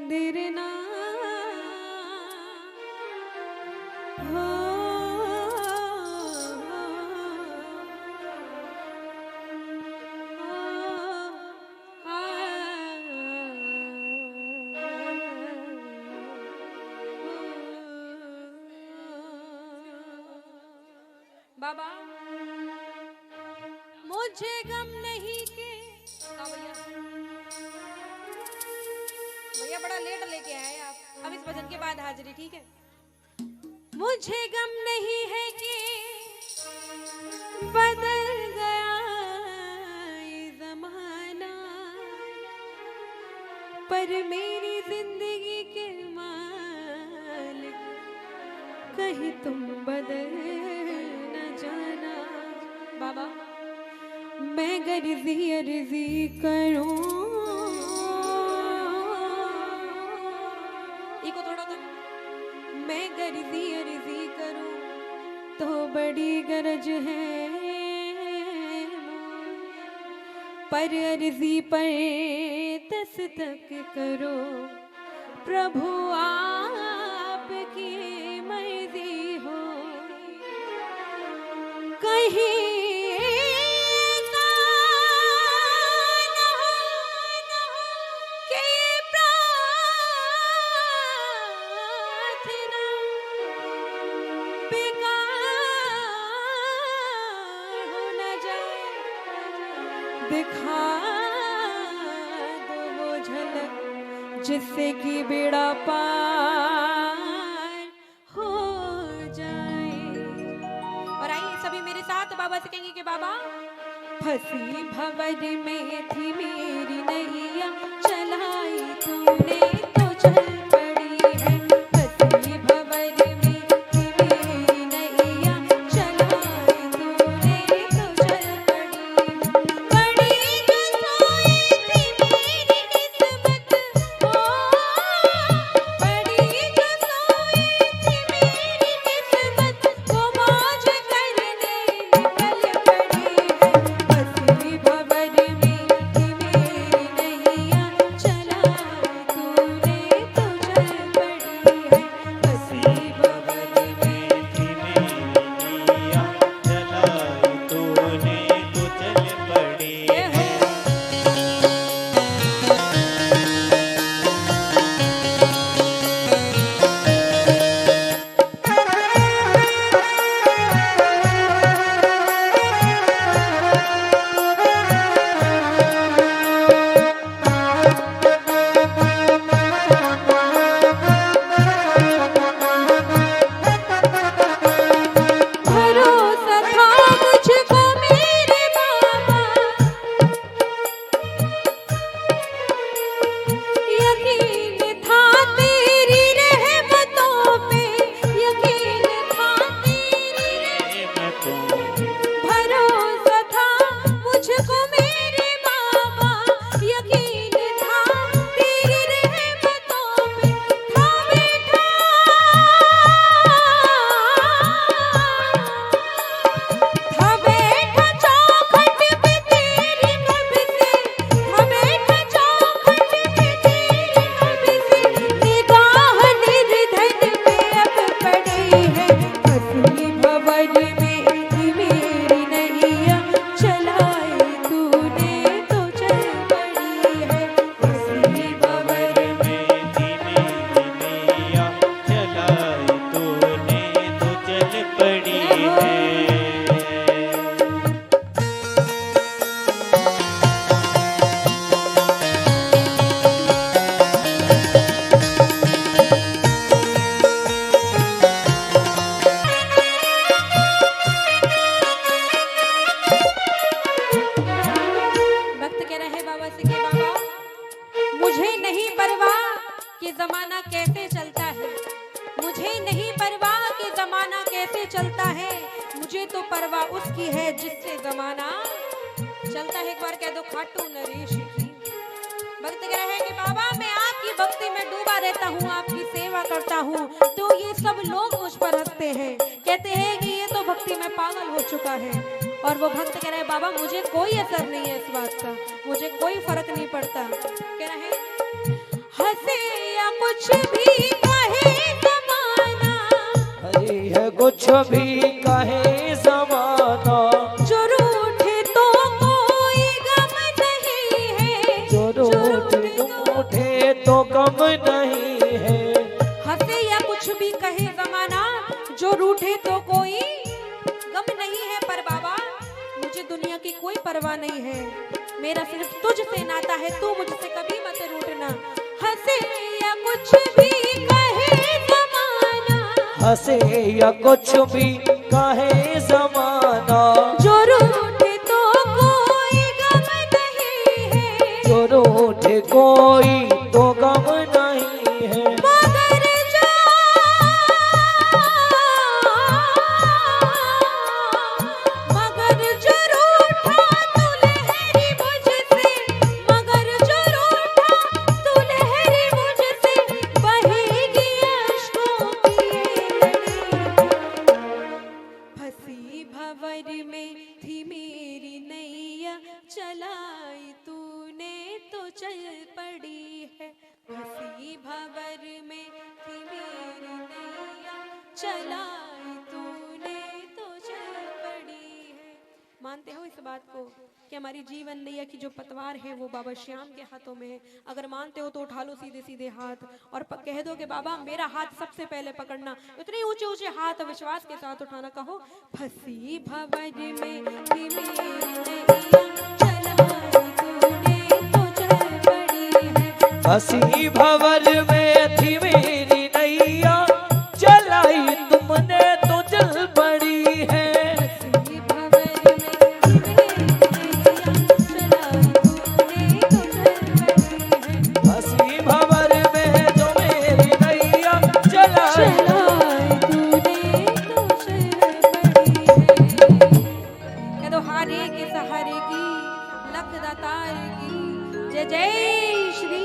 देर ना हो। बाबा मुझे गम नहीं के भैया बड़ा लेट लेके आए आप। अब इस भजन के बाद हाजिरी, ठीक है। मुझे गम नहीं है कि बदल गया ये जमाना, पर मेरी जिंदगी के मालिक कहीं तुम बदल न जाना। बाबा मैं गर्जी अर्जी करूं, इको थोड़ा सा, मैं गर्जी अर्जी करूं तो बड़ी गरज है, पर अर्जी पर दस्तक करो प्रभु आपकी मर्जी हो। कहीं दिखा दो वो झलक जिससे कि बेड़ा पार हो जाए। और आइए सभी मेरे साथ बाबा से कहेंगे कि बाबा फंसी भंवर में थी मेरी नैया, चलाई तूने तो चल पड़ी है। फंसी भंवर में थी मेरी नैया, चलाई तूने तो चल पड़ी। बड़ी जो सोई थी मेरी किस्मत हो, बड़ी जो सोई थी मेरी किस्मत को मौज करने निकल पड़ी है। फंसी भंवर में थी मेरी नैया, चलाई तूने तो चल पड़ी है। फंसी भंवर में थी मेरी नैया, चलाई तूने तो चल पड़ी ये है। हो। भरोसा था मुझको मेरे बाबा, यकीन था तेरी रहमतों पे, यकीन था तेरी रहमतों भरोसा था मुझको मेरे बाबा, यकीन था तेरी रहमतों पे। था बैठा था बैठा चौखट पे तेरी कब से, था बैठा चौखट पे तेरी कब से, निगाह निर्धन पे अब पड़ी है। फंसी भंवर में थी मेरी नैया, चलाई तूने तो चल पड़ी है। फंसी भंवर में थी मेरी नैया, चलाई तूने तो चल पड़ी है। वक्त कह रहे बाबा से कि बाबा मुझे नहीं परवाह कि जमाना कैसे चलता है, मुझे नहीं परवाह कि जमाना कैसे चलता है, मुझे तो परवाह उसकी है जिससे जमाना चलता है। एक बार कह दो खाटू नरेश की। भक्त कह रहे हैं कि बाबा मैं आपकी भक्ति में डूबा रहता हूँ, आपकी सेवा करता हूँ, तो ये सब लोग मुझ पर हंसते हैं, कहते हैं कि ये तो भक्ति में पागल हो चुका है। और वो भक्त कह रहे हैं बाबा मुझे कोई असर नहीं है इस बात का, मुझे कोई फर्क नहीं पड़ता। कह रहे हैं हंसे या कुछ भी कहे जमाना, हरी है कुछ भी कहे जमाना, जो रूठे तो कोई गम नहीं है, जो रूठे तो गम नहीं है। हंसे या कुछ भी कहे जमाना, जो रूठे तो कोई गम नहीं है। पर बाबा मुझे दुनिया की कोई परवाह नहीं है, मेरा सिर्फ तुझसे नाता है, तू मुझसे कभी मत रूठना। हंसे या कुछ भी कहे जमाना, हंसे या कुछ भी कहे जमाना, जो रूठे तो कोई गम नहीं है, जो रूठे कोई तो गम नहीं है। मगर जो रूठा तू लहरी मुझसे, मगर जो रूठा तू लहरी मुझसे, बहेगी अश्कों की ये लड़ी। फंसी भंवर में थी मेरी नैया, चलाई तूने तो चल पड़ी है। फंसी भंवर में थी मेरी नैया, चलाई तूने तो चल पड़ी है। मानते हो इस बात को कि हमारी जीवन नैया की जो पतवार है वो बाबा श्याम के हाथों में है? अगर मानते हो तो उठा लो सीधे सीधे हाथ और कह दो कि बाबा मेरा हाथ सबसे पहले पकड़ना। इतने ऊंचे ऊंचे हाथ विश्वास के साथ उठाना, कहो फंसी भंवर में थी मेरी नैया, चलाई तूने तो चल पड़ी है। फंसी भंवर में थी मेरी नैया, चलाई तुमने तो चल पड़ी है। फंसी भंवर में थी मेरी नैया, चलाई तूने तो चल पड़ी है। फंसी भंवर में जो मेरी नैया, चलाई चलाई तूने तो चल पड़ी है। कह दो हारे के सहारे की, लख दातार की, जय जय श्री